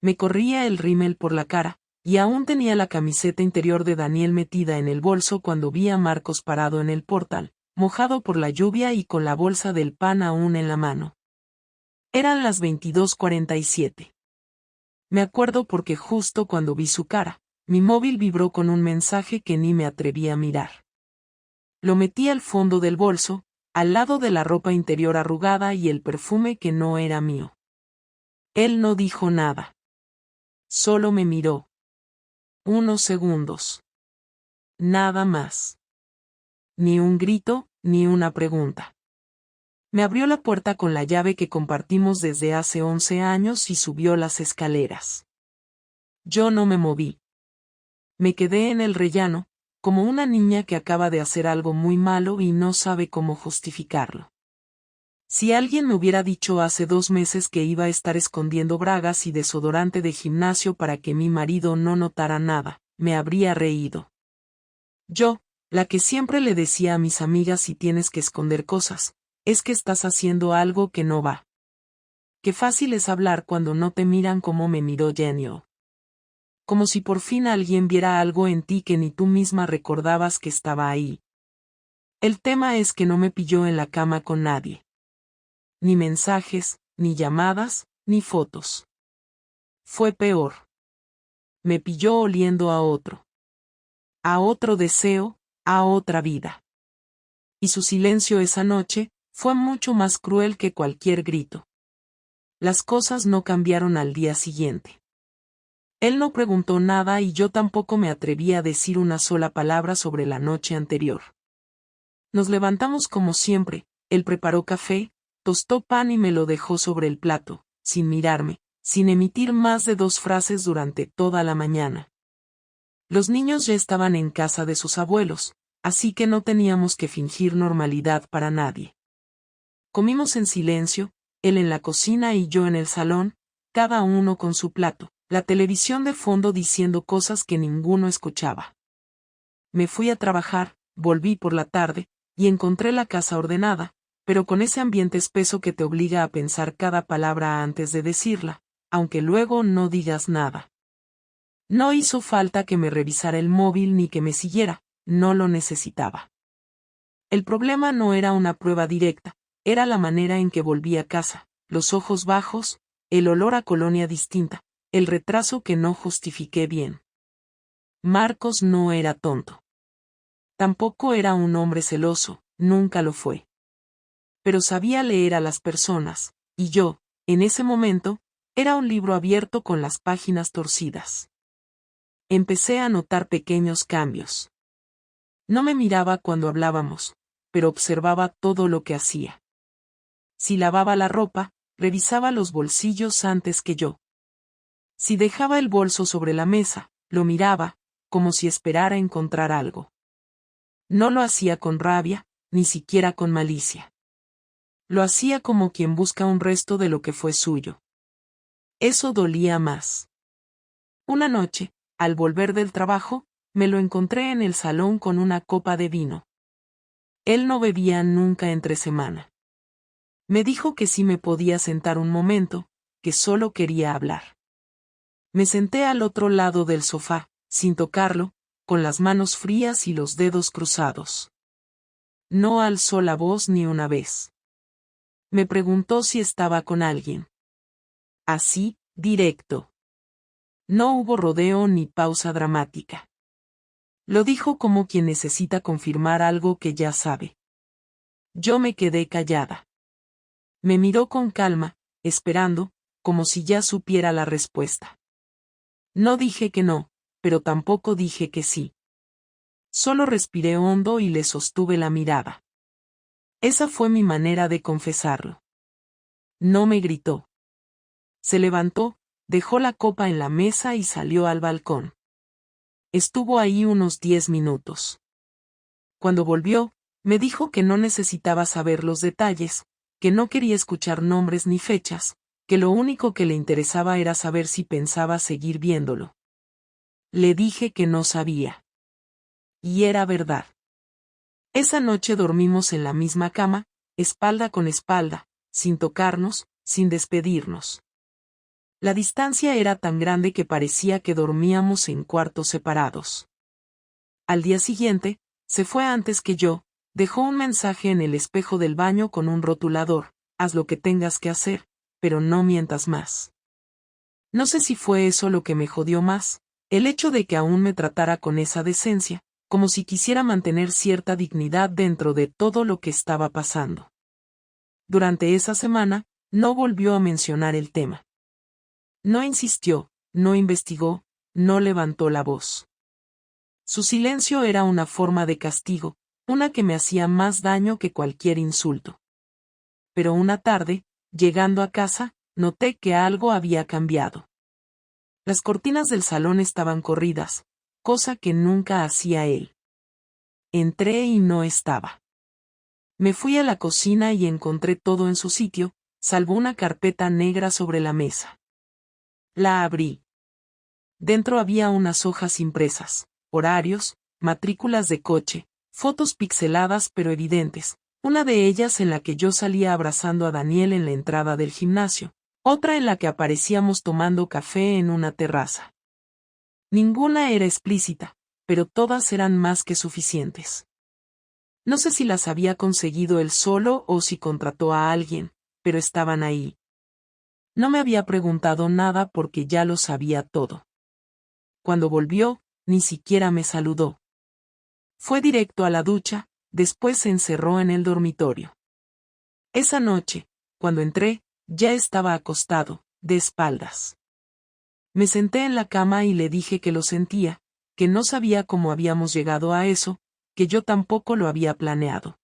Me corría el rímel por la cara, y aún tenía la camiseta interior de Daniel metida en el bolso cuando vi a Marcos parado en el portal, mojado por la lluvia y con la bolsa del pan aún en la mano. Eran las 22:47. Me acuerdo porque justo cuando vi su cara, mi móvil vibró con un mensaje que ni me atreví a mirar. Lo metí al fondo del bolso, al lado de la ropa interior arrugada y el perfume que no era mío. Él no dijo nada. Solo me miró. Unos segundos. Nada más. Ni un grito, ni una pregunta. Me abrió la puerta con la llave que compartimos desde hace 11 años y subió las escaleras. Yo no me moví. Me quedé en el rellano, como una niña que acaba de hacer algo muy malo y no sabe cómo justificarlo. Si alguien me hubiera dicho hace 2 meses que iba a estar escondiendo bragas y desodorante de gimnasio para que mi marido no notara nada, me habría reído. Yo, la que siempre le decía a mis amigas si tienes que esconder cosas, es que estás haciendo algo que no va. Qué fácil es hablar cuando no te miran como me miró Genio. Como si por fin alguien viera algo en ti que ni tú misma recordabas que estaba ahí. El tema es que no me pilló en la cama con nadie. Ni mensajes, ni llamadas, ni fotos. Fue peor. Me pilló oliendo a otro. A otro deseo, a otra vida. Y su silencio esa noche fue mucho más cruel que cualquier grito. Las cosas no cambiaron al día siguiente. Él no preguntó nada y yo tampoco me atreví a decir una sola palabra sobre la noche anterior. Nos levantamos como siempre, él preparó café, tostó pan y me lo dejó sobre el plato, sin mirarme, sin emitir más de 2 frases durante toda la mañana. Los niños ya estaban en casa de sus abuelos, así que no teníamos que fingir normalidad para nadie. Comimos en silencio, él en la cocina y yo en el salón, cada uno con su plato, la televisión de fondo diciendo cosas que ninguno escuchaba. Me fui a trabajar, volví por la tarde, y encontré la casa ordenada, pero con ese ambiente espeso que te obliga a pensar cada palabra antes de decirla, aunque luego no digas nada. No hizo falta que me revisara el móvil ni que me siguiera, no lo necesitaba. El problema no era una prueba directa, era la manera en que volví a casa, los ojos bajos, el olor a colonia distinta, el retraso que no justifiqué bien. Marcos no era tonto. Tampoco era un hombre celoso, nunca lo fue. Pero sabía leer a las personas, y yo, en ese momento, era un libro abierto con las páginas torcidas. Empecé a notar pequeños cambios. No me miraba cuando hablábamos, pero observaba todo lo que hacía. Si lavaba la ropa, revisaba los bolsillos antes que yo. Si dejaba el bolso sobre la mesa, lo miraba, como si esperara encontrar algo. No lo hacía con rabia, ni siquiera con malicia. Lo hacía como quien busca un resto de lo que fue suyo. Eso dolía más. Una noche, al volver del trabajo, me lo encontré en el salón con una copa de vino. Él no bebía nunca entre semana. Me dijo que sí me podía sentar un momento, que solo quería hablar. Me senté al otro lado del sofá, sin tocarlo, con las manos frías y los dedos cruzados. No alzó la voz ni una vez. Me preguntó si estaba con alguien. Así, directo. No hubo rodeo ni pausa dramática. Lo dijo como quien necesita confirmar algo que ya sabe. Yo me quedé callada. Me miró con calma, esperando, como si ya supiera la respuesta. No dije que no, pero tampoco dije que sí. Solo respiré hondo y le sostuve la mirada. Esa fue mi manera de confesarlo. No me gritó. Se levantó, dejó la copa en la mesa y salió al balcón. Estuvo ahí unos 10 minutos. Cuando volvió, me dijo que no necesitaba saber los detalles, que no quería escuchar nombres ni fechas, que lo único que le interesaba era saber si pensaba seguir viéndolo. Le dije que no sabía. Y era verdad. Esa noche dormimos en la misma cama, espalda con espalda, sin tocarnos, sin despedirnos. La distancia era tan grande que parecía que dormíamos en cuartos separados. Al día siguiente, se fue antes que yo, dejó un mensaje en el espejo del baño con un rotulador: haz lo que tengas que hacer, pero no mientas más. No sé si fue eso lo que me jodió más, el hecho de que aún me tratara con esa decencia, como si quisiera mantener cierta dignidad dentro de todo lo que estaba pasando. Durante esa semana, no volvió a mencionar el tema. No insistió, no investigó, no levantó la voz. Su silencio era una forma de castigo, una que me hacía más daño que cualquier insulto. Pero una tarde, llegando a casa, noté que algo había cambiado. Las cortinas del salón estaban corridas, cosa que nunca hacía él. Entré y no estaba. Me fui a la cocina y encontré todo en su sitio, salvo una carpeta negra sobre la mesa. La abrí. Dentro había unas hojas impresas, horarios, matrículas de coche, fotos pixeladas pero evidentes, una de ellas en la que yo salía abrazando a Daniel en la entrada del gimnasio, otra en la que aparecíamos tomando café en una terraza. Ninguna era explícita, pero todas eran más que suficientes. No sé si las había conseguido él solo o si contrató a alguien, pero estaban ahí. No me había preguntado nada porque ya lo sabía todo. Cuando volvió, ni siquiera me saludó. Fue directo a la ducha, después se encerró en el dormitorio. Esa noche, cuando entré, ya estaba acostado, de espaldas. Me senté en la cama y le dije que lo sentía, que no sabía cómo habíamos llegado a eso, que yo tampoco lo había planeado.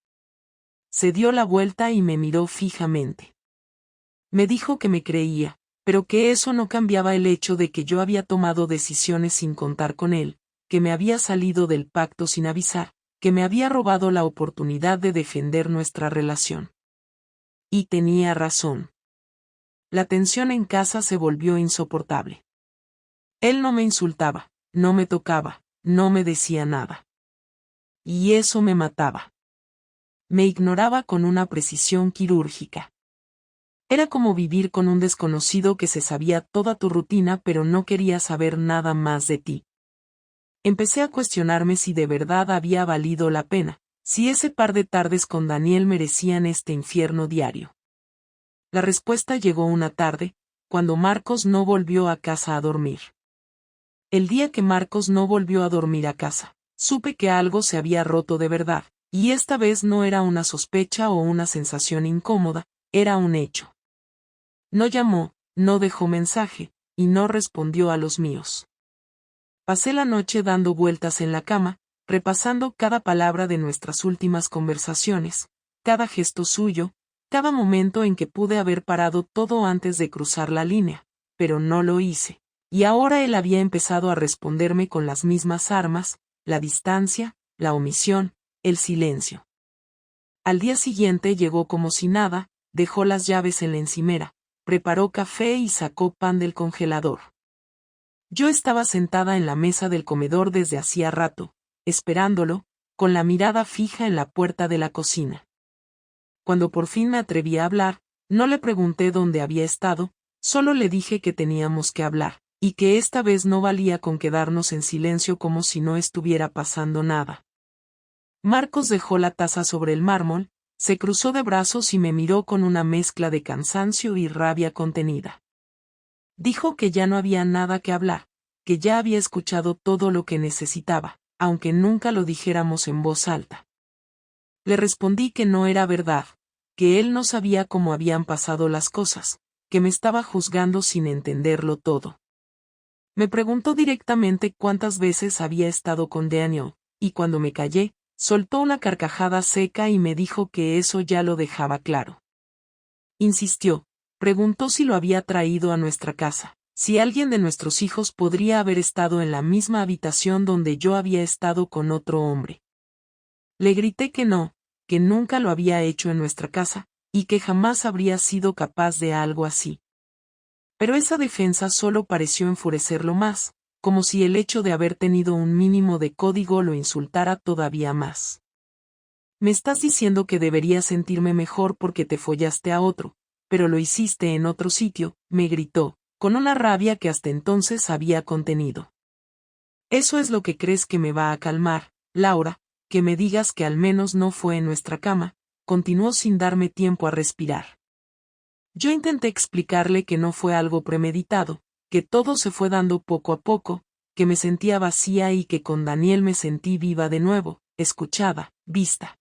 Se dio la vuelta y me miró fijamente. Me dijo que me creía, pero que eso no cambiaba el hecho de que yo había tomado decisiones sin contar con él, que me había salido del pacto sin avisar, que me había robado la oportunidad de defender nuestra relación. Y tenía razón. La tensión en casa se volvió insoportable. Él no me insultaba, no me tocaba, no me decía nada. Y eso me mataba. Me ignoraba con una precisión quirúrgica. Era como vivir con un desconocido que se sabía toda tu rutina pero no quería saber nada más de ti. Empecé a cuestionarme si de verdad había valido la pena, si ese par de tardes con Daniel merecían este infierno diario. La respuesta llegó una tarde, cuando Marcos no volvió a casa a dormir. El día que Marcos no volvió a dormir a casa, supe que algo se había roto de verdad, y esta vez no era una sospecha o una sensación incómoda, era un hecho. No llamó, no dejó mensaje, y no respondió a los míos. Pasé la noche dando vueltas en la cama, repasando cada palabra de nuestras últimas conversaciones, cada gesto suyo, cada momento en que pude haber parado todo antes de cruzar la línea, pero no lo hice. Y ahora él había empezado a responderme con las mismas armas, la distancia, la omisión, el silencio. Al día siguiente llegó como si nada, dejó las llaves en la encimera, preparó café y sacó pan del congelador. Yo estaba sentada en la mesa del comedor desde hacía rato, esperándolo, con la mirada fija en la puerta de la cocina. Cuando por fin me atreví a hablar, no le pregunté dónde había estado, solo le dije que teníamos que hablar, y que esta vez no valía con quedarnos en silencio como si no estuviera pasando nada. Marcos dejó la taza sobre el mármol, se cruzó de brazos y me miró con una mezcla de cansancio y rabia contenida. Dijo que ya no había nada que hablar, que ya había escuchado todo lo que necesitaba, aunque nunca lo dijéramos en voz alta. Le respondí que no era verdad, que él no sabía cómo habían pasado las cosas, que me estaba juzgando sin entenderlo todo. Me preguntó directamente cuántas veces había estado con Daniel, y cuando me callé, soltó una carcajada seca y me dijo que eso ya lo dejaba claro. Insistió, preguntó si lo había traído a nuestra casa, si alguien de nuestros hijos podría haber estado en la misma habitación donde yo había estado con otro hombre. Le grité que no, que nunca lo había hecho en nuestra casa, y que jamás habría sido capaz de algo así. Pero esa defensa solo pareció enfurecerlo más, como si el hecho de haber tenido un mínimo de código lo insultara todavía más. Me estás diciendo que debería sentirme mejor porque te follaste a otro, pero lo hiciste en otro sitio, me gritó, con una rabia que hasta entonces había contenido. «Eso es lo que crees que me va a calmar, Laura, que me digas que al menos no fue en nuestra cama», continuó sin darme tiempo a respirar. Yo intenté explicarle que no fue algo premeditado, que todo se fue dando poco a poco, que me sentía vacía y que con Daniel me sentí viva de nuevo, escuchada, vista.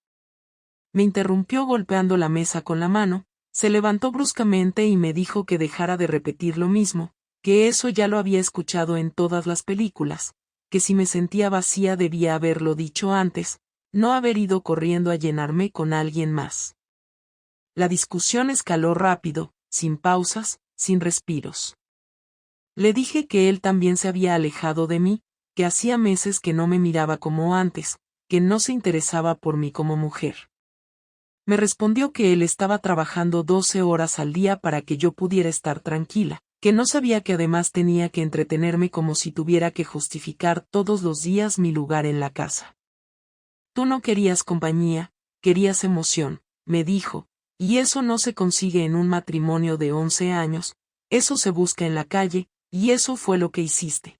Me interrumpió golpeando la mesa con la mano, se levantó bruscamente y me dijo que dejara de repetir lo mismo, que eso ya lo había escuchado en todas las películas, que si me sentía vacía debía haberlo dicho antes, no haber ido corriendo a llenarme con alguien más. La discusión escaló rápido, sin pausas, sin respiros. Le dije que él también se había alejado de mí, que hacía meses que no me miraba como antes, que no se interesaba por mí como mujer. Me respondió que él estaba trabajando 12 horas al día para que yo pudiera estar tranquila, que no sabía que además tenía que entretenerme como si tuviera que justificar todos los días mi lugar en la casa. «Tú no querías compañía, querías emoción», me dijo, «y eso no se consigue en un matrimonio de 11 años, eso se busca en la calle, y eso fue lo que hiciste».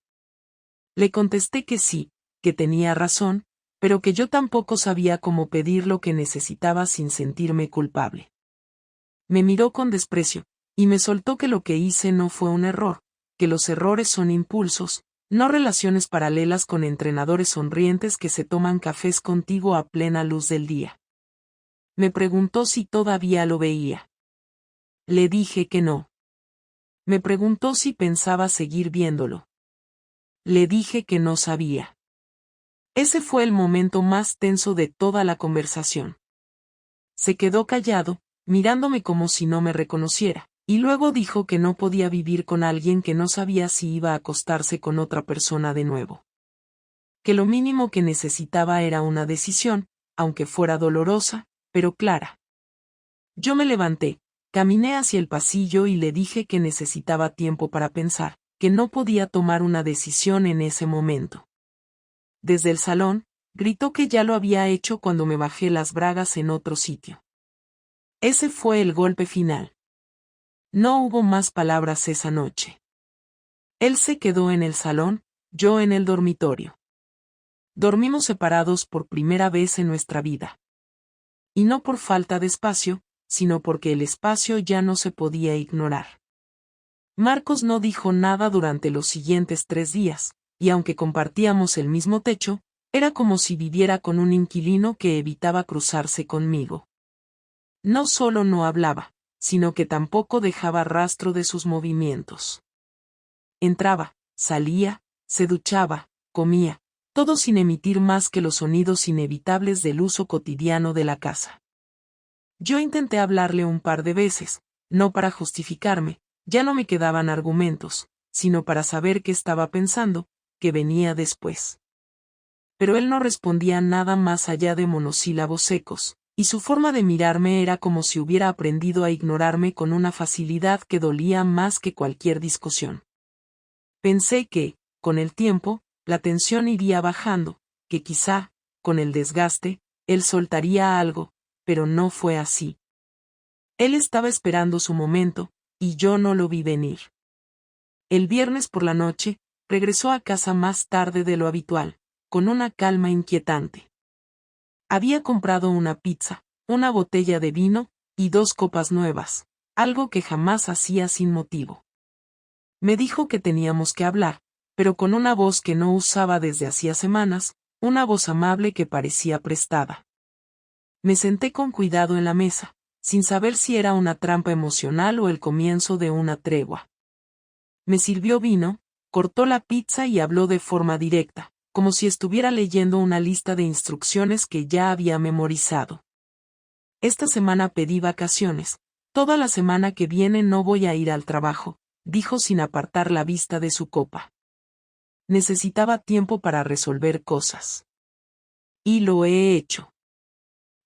Le contesté que sí, que tenía razón, pero que yo tampoco sabía cómo pedir lo que necesitaba sin sentirme culpable. Me miró con desprecio, y me soltó que lo que hice no fue un error, que los errores son impulsos, no relaciones paralelas con entrenadores sonrientes que se toman cafés contigo a plena luz del día. Me preguntó si todavía lo veía. Le dije que no. Me preguntó si pensaba seguir viéndolo. Le dije que no sabía. Ese fue el momento más tenso de toda la conversación. Se quedó callado, mirándome como si no me reconociera, y luego dijo que no podía vivir con alguien que no sabía si iba a acostarse con otra persona de nuevo. Que lo mínimo que necesitaba era una decisión, aunque fuera dolorosa, pero clara. Yo me levanté, caminé hacia el pasillo y le dije que necesitaba tiempo para pensar, que no podía tomar una decisión en ese momento. Desde el salón, gritó que ya lo había hecho cuando me bajé las bragas en otro sitio. Ese fue el golpe final. No hubo más palabras esa noche. Él se quedó en el salón, yo en el dormitorio. Dormimos separados por primera vez en nuestra vida. Y no por falta de espacio, sino porque el espacio ya no se podía ignorar. Marcos no dijo nada durante los siguientes 3 días, y aunque compartíamos el mismo techo, era como si viviera con un inquilino que evitaba cruzarse conmigo. No solo no hablaba, sino que tampoco dejaba rastro de sus movimientos. Entraba, salía, se duchaba, comía, todo sin emitir más que los sonidos inevitables del uso cotidiano de la casa. Yo intenté hablarle un par de veces, no para justificarme, ya no me quedaban argumentos, sino para saber qué estaba pensando, que venía después. Pero él no respondía nada más allá de monosílabos secos, y su forma de mirarme era como si hubiera aprendido a ignorarme con una facilidad que dolía más que cualquier discusión. Pensé que, con el tiempo, la tensión iría bajando, que quizá, con el desgaste, él soltaría algo, pero no fue así. Él estaba esperando su momento, y yo no lo vi venir. El viernes por la noche, regresó a casa más tarde de lo habitual, con una calma inquietante. Había comprado una pizza, una botella de vino, y 2 copas nuevas, algo que jamás hacía sin motivo. Me dijo que teníamos que hablar, pero con una voz que no usaba desde hacía semanas, una voz amable que parecía prestada. Me senté con cuidado en la mesa, sin saber si era una trampa emocional o el comienzo de una tregua. Me sirvió vino, cortó la pizza y habló de forma directa, como si estuviera leyendo una lista de instrucciones que ya había memorizado. Esta semana pedí vacaciones, toda la semana que viene no voy a ir al trabajo, dijo sin apartar la vista de su copa. Necesitaba tiempo para resolver cosas. Y lo he hecho.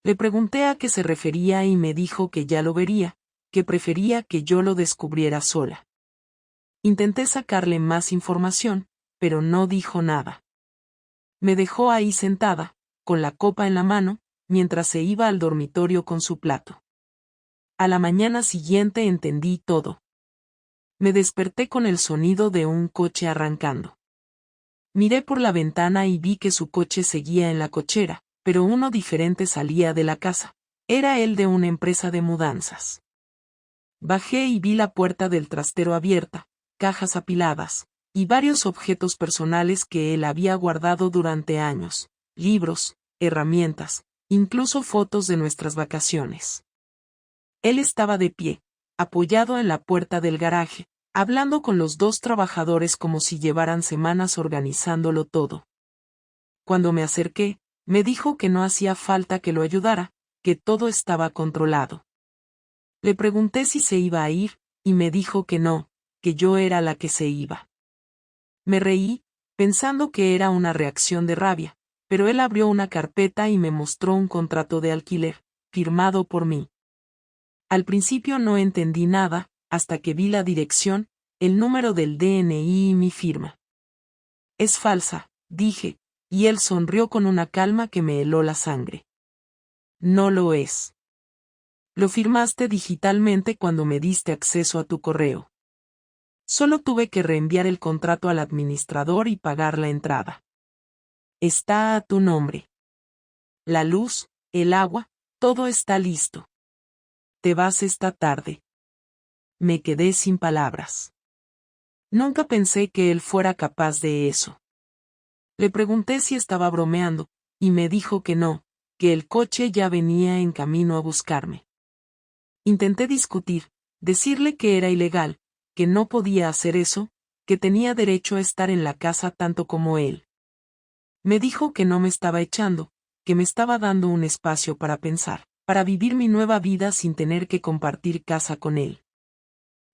Le pregunté a qué se refería y me dijo que ya lo vería, que prefería que yo lo descubriera sola. Intenté sacarle más información, pero no dijo nada. Me dejó ahí sentada, con la copa en la mano, mientras se iba al dormitorio con su plato. A la mañana siguiente entendí todo. Me desperté con el sonido de un coche arrancando. Miré por la ventana y vi que su coche seguía en la cochera, pero uno diferente salía de la casa. Era el de una empresa de mudanzas. Bajé y vi la puerta del trastero abierta, cajas apiladas, y varios objetos personales que él había guardado durante años, libros, herramientas, incluso fotos de nuestras vacaciones. Él estaba de pie, apoyado en la puerta del garaje, hablando con los dos trabajadores como si llevaran semanas organizándolo todo. Cuando me acerqué, me dijo que no hacía falta que lo ayudara, que todo estaba controlado. Le pregunté si se iba a ir, y me dijo que no, que yo era la que se iba. Me reí, pensando que era una reacción de rabia, pero él abrió una carpeta y me mostró un contrato de alquiler, firmado por mí. Al principio no entendí nada, hasta que vi la dirección, el número del DNI y mi firma. Es falsa, dije, y él sonrió con una calma que me heló la sangre. No lo es. Lo firmaste digitalmente cuando me diste acceso a tu correo. Solo tuve que reenviar el contrato al administrador y pagar la entrada. Está a tu nombre. La luz, el agua, todo está listo. Te vas esta tarde. Me quedé sin palabras. Nunca pensé que él fuera capaz de eso. Le pregunté si estaba bromeando, y me dijo que no, que el coche ya venía en camino a buscarme. Intenté discutir, decirle que era ilegal, que no podía hacer eso, que tenía derecho a estar en la casa tanto como él. Me dijo que no me estaba echando, que me estaba dando un espacio para pensar, para vivir mi nueva vida sin tener que compartir casa con él.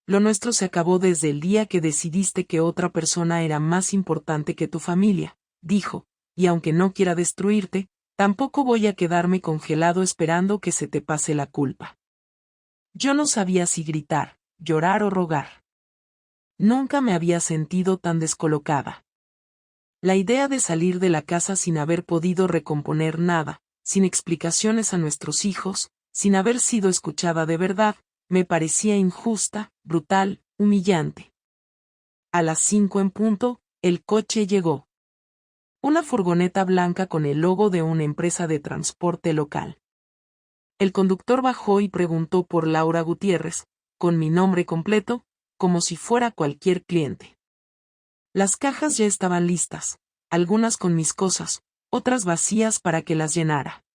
Lo nuestro se acabó desde el día que decidiste que otra persona era más importante que tu familia, dijo, y aunque no quiera destruirte, tampoco voy a quedarme congelado esperando que se te pase la culpa. Yo no sabía si gritar, llorar o rogar. Nunca me había sentido tan descolocada. La idea de salir de la casa sin haber podido recomponer nada, sin explicaciones a nuestros hijos, sin haber sido escuchada de verdad, me parecía injusta, brutal, humillante. A las 5 en punto, el coche llegó. Una furgoneta blanca con el logo de una empresa de transporte local. El conductor bajó y preguntó por Laura Gutiérrez, con mi nombre completo, como si fuera cualquier cliente. Las cajas ya estaban listas, algunas con mis cosas, otras vacías para que las llenara.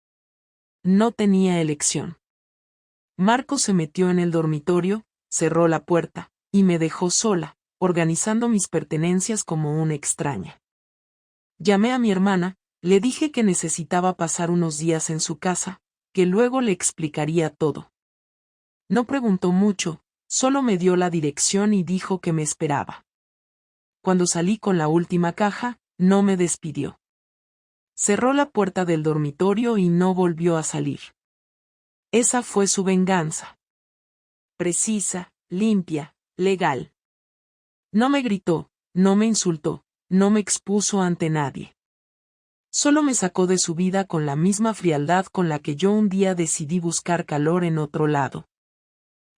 No tenía elección. Marcos se metió en el dormitorio, cerró la puerta, y me dejó sola, organizando mis pertenencias como una extraña. Llamé a mi hermana, le dije que necesitaba pasar unos días en su casa, que luego le explicaría todo. No preguntó mucho, solo me dio la dirección y dijo que me esperaba. Cuando salí con la última caja, no me despidió. Cerró la puerta del dormitorio y no volvió a salir. Esa fue su venganza. Precisa, limpia, legal. No me gritó, no me insultó, no me expuso ante nadie. Solo me sacó de su vida con la misma frialdad con la que yo un día decidí buscar calor en otro lado.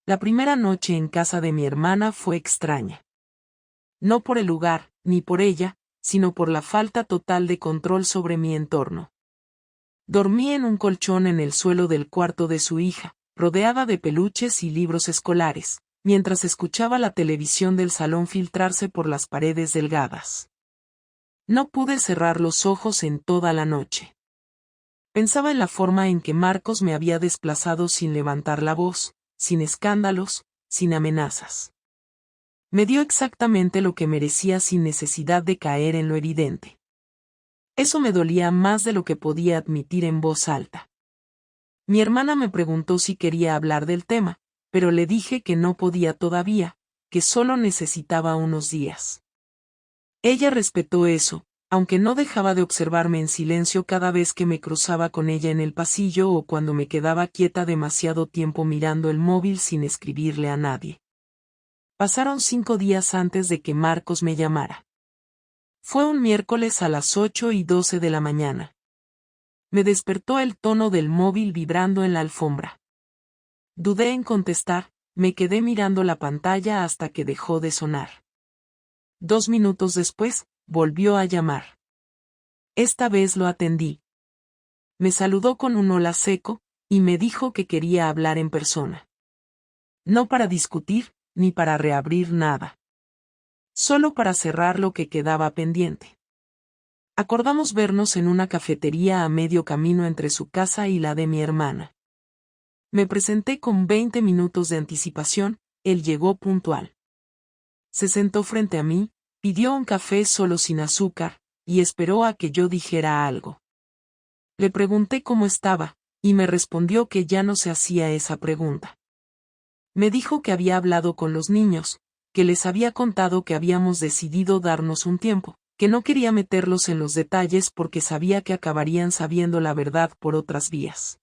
La primera noche en casa de mi hermana fue extraña. No por el lugar, ni por ella, sino por la falta total de control sobre mi entorno. Dormí en un colchón en el suelo del cuarto de su hija, rodeada de peluches y libros escolares, mientras escuchaba la televisión del salón filtrarse por las paredes delgadas. No pude cerrar los ojos en toda la noche. Pensaba en la forma en que Marcos me había desplazado sin levantar la voz, sin escándalos, sin amenazas. Me dio exactamente lo que merecía sin necesidad de caer en lo evidente. Eso me dolía más de lo que podía admitir en voz alta. Mi hermana me preguntó si quería hablar del tema, pero le dije que no podía todavía, que solo necesitaba unos días. Ella respetó eso, aunque no dejaba de observarme en silencio cada vez que me cruzaba con ella en el pasillo o cuando me quedaba quieta demasiado tiempo mirando el móvil sin escribirle a nadie. Pasaron 5 días antes de que Marcos me llamara. Fue un miércoles a las 8:12 de la mañana. Me despertó el tono del móvil vibrando en la alfombra. Dudé en contestar, me quedé mirando la pantalla hasta que dejó de sonar. 2 minutos después, volvió a llamar. Esta vez lo atendí. Me saludó con un hola seco, y me dijo que quería hablar en persona. No para discutir, ni para reabrir nada. Solo para cerrar lo que quedaba pendiente. Acordamos vernos en una cafetería a medio camino entre su casa y la de mi hermana. Me presenté con 20 minutos de anticipación, él llegó puntual. Se sentó frente a mí, pidió un café solo sin azúcar, y esperó a que yo dijera algo. Le pregunté cómo estaba, y me respondió que ya no se hacía esa pregunta. Me dijo que había hablado con los niños, que les había contado que habíamos decidido darnos un tiempo, que no quería meterlos en los detalles porque sabía que acabarían sabiendo la verdad por otras vías.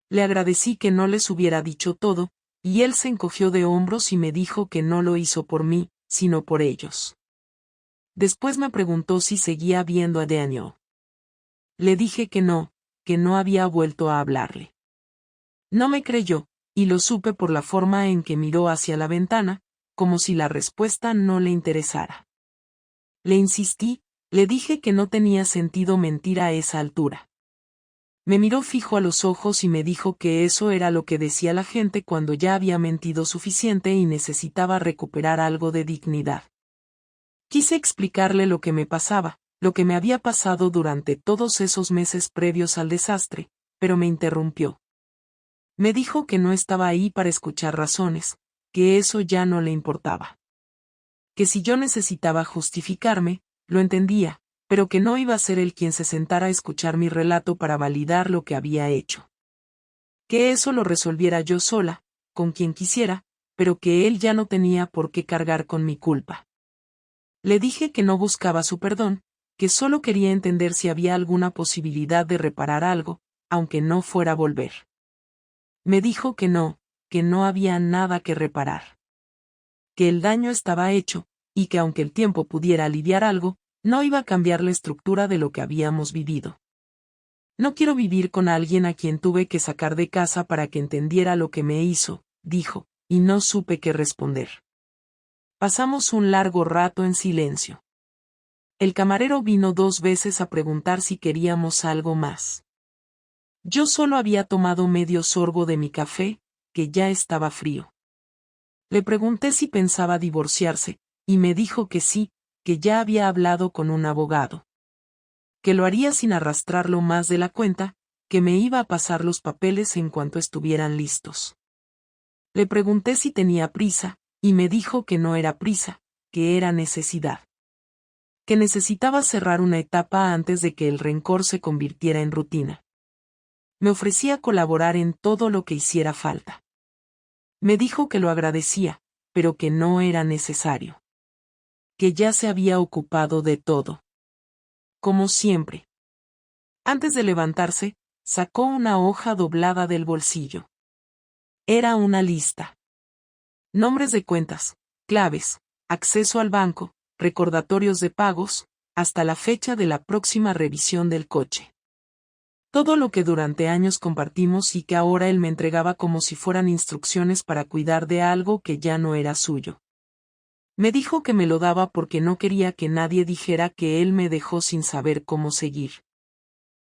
Le agradecí que no les hubiera dicho todo, y él se encogió de hombros y me dijo que no lo hizo por mí, sino por ellos. Después me preguntó si seguía viendo a Daniel. Le dije que no había vuelto a hablarle. No me creyó, y lo supe por la forma en que miró hacia la ventana, como si la respuesta no le interesara. Le insistí, le dije que no tenía sentido mentir a esa altura. Me miró fijo a los ojos y me dijo que eso era lo que decía la gente cuando ya había mentido suficiente y necesitaba recuperar algo de dignidad. Quise explicarle lo que me pasaba, lo que me había pasado durante todos esos meses previos al desastre, pero me interrumpió. Me dijo que no estaba ahí para escuchar razones, que eso ya no le importaba. Que si yo necesitaba justificarme, lo entendía, pero que no iba a ser él quien se sentara a escuchar mi relato para validar lo que había hecho. Que eso lo resolviera yo sola, con quien quisiera, pero que él ya no tenía por qué cargar con mi culpa. Le dije que no buscaba su perdón, que solo quería entender si había alguna posibilidad de reparar algo, aunque no fuera volver. Me dijo que no había nada que reparar. Que el daño estaba hecho, y que aunque el tiempo pudiera aliviar algo, no iba a cambiar la estructura de lo que habíamos vivido. No quiero vivir con alguien a quien tuve que sacar de casa para que entendiera lo que me hizo, dijo, y no supe qué responder. Pasamos un largo rato en silencio. El camarero vino 2 veces a preguntar si queríamos algo más. Yo solo había tomado medio sorbo de mi café, que ya estaba frío. Le pregunté si pensaba divorciarse, y me dijo que sí, que ya había hablado con un abogado. Que lo haría sin arrastrarlo más de la cuenta, que me iba a pasar los papeles en cuanto estuvieran listos. Le pregunté si tenía prisa, y me dijo que no era prisa, que era necesidad. Que necesitaba cerrar una etapa antes de que el rencor se convirtiera en rutina. Me ofrecía colaborar en todo lo que hiciera falta. Me dijo que lo agradecía, pero que no era necesario. Que ya se había ocupado de todo. Como siempre. Antes de levantarse, sacó una hoja doblada del bolsillo. Era una lista. Nombres de cuentas, claves, acceso al banco, recordatorios de pagos, hasta la fecha de la próxima revisión del coche. Todo lo que durante años compartimos y que ahora él me entregaba como si fueran instrucciones para cuidar de algo que ya no era suyo. Me dijo que me lo daba porque no quería que nadie dijera que él me dejó sin saber cómo seguir.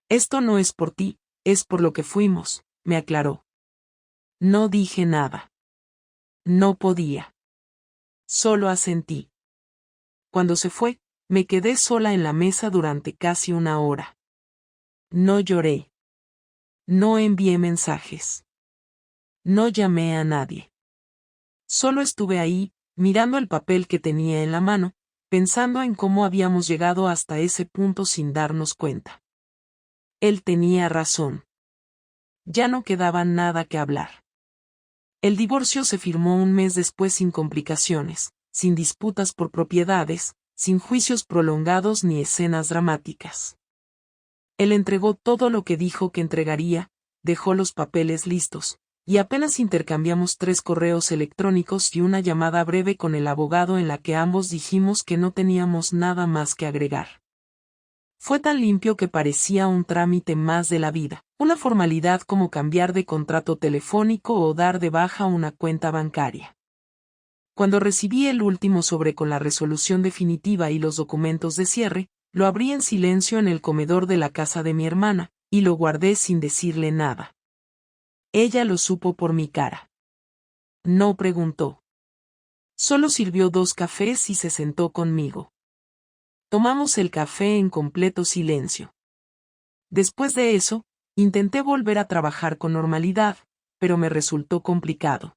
Esto no es por ti, es por lo que fuimos, me aclaró. No dije nada. No podía. Solo asentí. Cuando se fue, me quedé sola en la mesa durante casi 1 hora. No lloré. No envié mensajes. No llamé a nadie. Solo estuve ahí, mirando el papel que tenía en la mano, pensando en cómo habíamos llegado hasta ese punto sin darnos cuenta. Él tenía razón. Ya no quedaba nada que hablar. El divorcio se firmó 1 mes después sin complicaciones, sin disputas por propiedades, sin juicios prolongados ni escenas dramáticas. Él entregó todo lo que dijo que entregaría, dejó los papeles listos, y apenas intercambiamos 3 correos electrónicos y una llamada breve con el abogado en la que ambos dijimos que no teníamos nada más que agregar. Fue tan limpio que parecía un trámite más de la vida, una formalidad como cambiar de contrato telefónico o dar de baja una cuenta bancaria. Cuando recibí el último sobre con la resolución definitiva y los documentos de cierre, lo abrí en silencio en el comedor de la casa de mi hermana, y lo guardé sin decirle nada. Ella lo supo por mi cara. No preguntó. Solo sirvió 2 cafés y se sentó conmigo. Tomamos el café en completo silencio. Después de eso, intenté volver a trabajar con normalidad, pero me resultó complicado.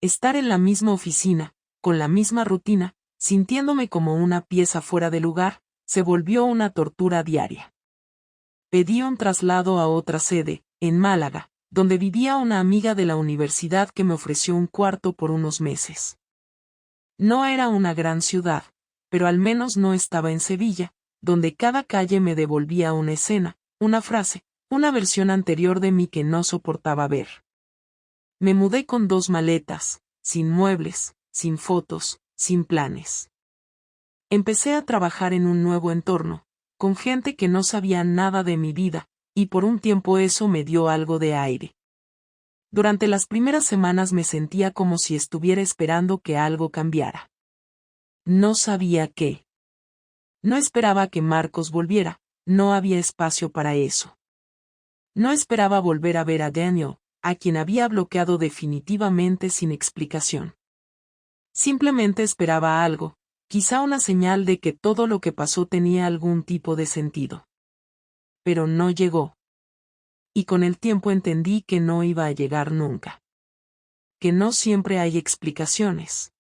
Estar en la misma oficina, con la misma rutina, sintiéndome como una pieza fuera de lugar, se volvió una tortura diaria. Pedí un traslado a otra sede, en Málaga, donde vivía una amiga de la universidad que me ofreció un cuarto por unos meses. No era una gran ciudad, pero al menos no estaba en Sevilla, donde cada calle me devolvía una escena, una frase, una versión anterior de mí que no soportaba ver. Me mudé con 2 maletas, sin muebles, sin fotos, sin planes. Empecé a trabajar en un nuevo entorno, con gente que no sabía nada de mi vida, y por un tiempo eso me dio algo de aire. Durante las primeras semanas me sentía como si estuviera esperando que algo cambiara. No sabía qué. No esperaba que Marcos volviera, no había espacio para eso. No esperaba volver a ver a Daniel, a quien había bloqueado definitivamente sin explicación. Simplemente esperaba algo, quizá una señal de que todo lo que pasó tenía algún tipo de sentido. Pero no llegó. Y con el tiempo entendí que no iba a llegar nunca. Que no siempre hay explicaciones.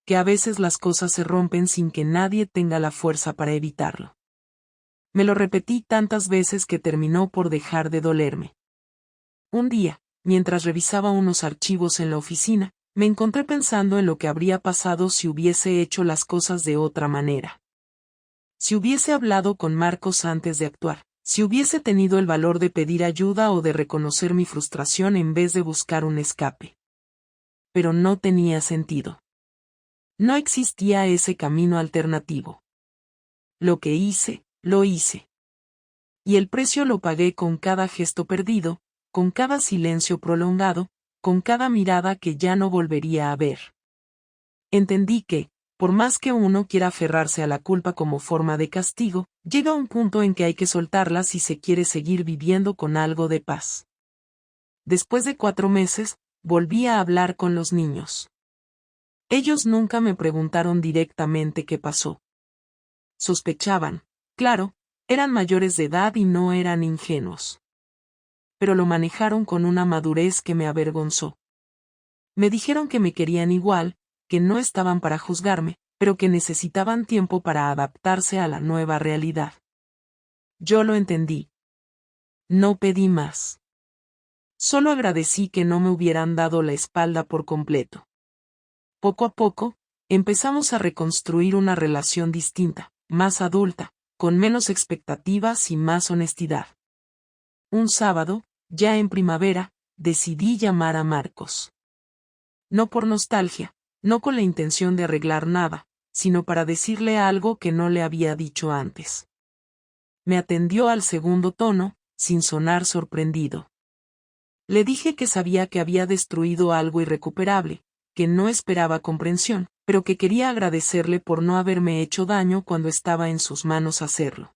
Que a veces las cosas se rompen sin que nadie tenga la fuerza para evitarlo. Me lo repetí tantas veces que terminó por dejar de dolerme. Un día, mientras revisaba unos archivos en la oficina, me encontré pensando en lo que habría pasado si hubiese hecho las cosas de otra manera. Si hubiese hablado con Marcos antes de actuar, si hubiese tenido el valor de pedir ayuda o de reconocer mi frustración en vez de buscar un escape. Pero no tenía sentido. No existía ese camino alternativo. Lo que hice, lo hice. Y el precio lo pagué con cada gesto perdido, con cada silencio prolongado, con cada mirada que ya no volvería a ver. Entendí que, por más que uno quiera aferrarse a la culpa como forma de castigo, llega un punto en que hay que soltarla si se quiere seguir viviendo con algo de paz. Después de 4 meses, volví a hablar con los niños. Ellos nunca me preguntaron directamente qué pasó. Sospechaban, claro, eran mayores de edad y no eran ingenuos. Pero lo manejaron con una madurez que me avergonzó. Me dijeron que me querían igual, que no estaban para juzgarme, pero que necesitaban tiempo para adaptarse a la nueva realidad. Yo lo entendí. No pedí más. Solo agradecí que no me hubieran dado la espalda por completo. Poco a poco, empezamos a reconstruir una relación distinta, más adulta, con menos expectativas y más honestidad. Un sábado, ya en primavera, decidí llamar a Marcos. No por nostalgia, no con la intención de arreglar nada, sino para decirle algo que no le había dicho antes. Me atendió al segundo tono, sin sonar sorprendido. Le dije que sabía que había destruido algo irrecuperable, que no esperaba comprensión, pero que quería agradecerle por no haberme hecho daño cuando estaba en sus manos hacerlo.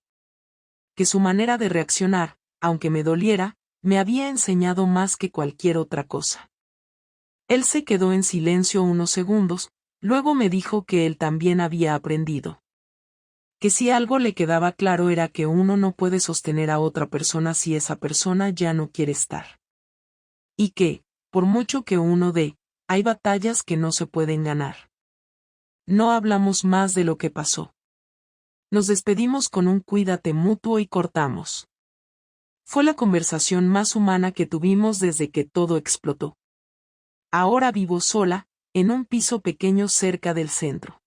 Que su manera de reaccionar, aunque me doliera, me había enseñado más que cualquier otra cosa. Él se quedó en silencio unos segundos, luego me dijo que él también había aprendido. Que si algo le quedaba claro era que uno no puede sostener a otra persona si esa persona ya no quiere estar. Y que, por mucho que uno dé, hay batallas que no se pueden ganar. No hablamos más de lo que pasó. Nos despedimos con un cuídate mutuo y cortamos. Fue la conversación más humana que tuvimos desde que todo explotó. Ahora vivo sola, en un piso pequeño cerca del centro.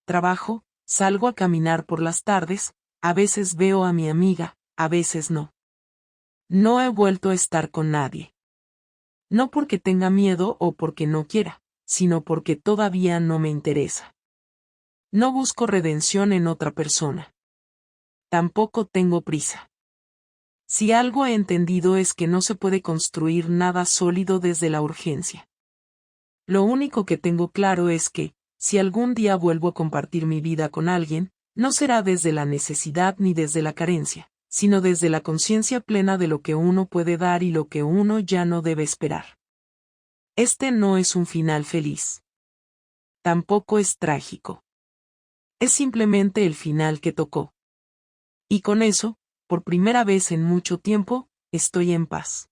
Trabajo, salgo a caminar por las tardes, a veces veo a mi amiga, a veces no. No he vuelto a estar con nadie. No porque tenga miedo o porque no quiera, sino porque todavía no me interesa. No busco redención en otra persona. Tampoco tengo prisa. Si algo he entendido es que no se puede construir nada sólido desde la urgencia. Lo único que tengo claro es que, si algún día vuelvo a compartir mi vida con alguien, no será desde la necesidad ni desde la carencia, sino desde la conciencia plena de lo que uno puede dar y lo que uno ya no debe esperar. Este no es un final feliz. Tampoco es trágico. Es simplemente el final que tocó. Y con eso, por primera vez en mucho tiempo, estoy en paz.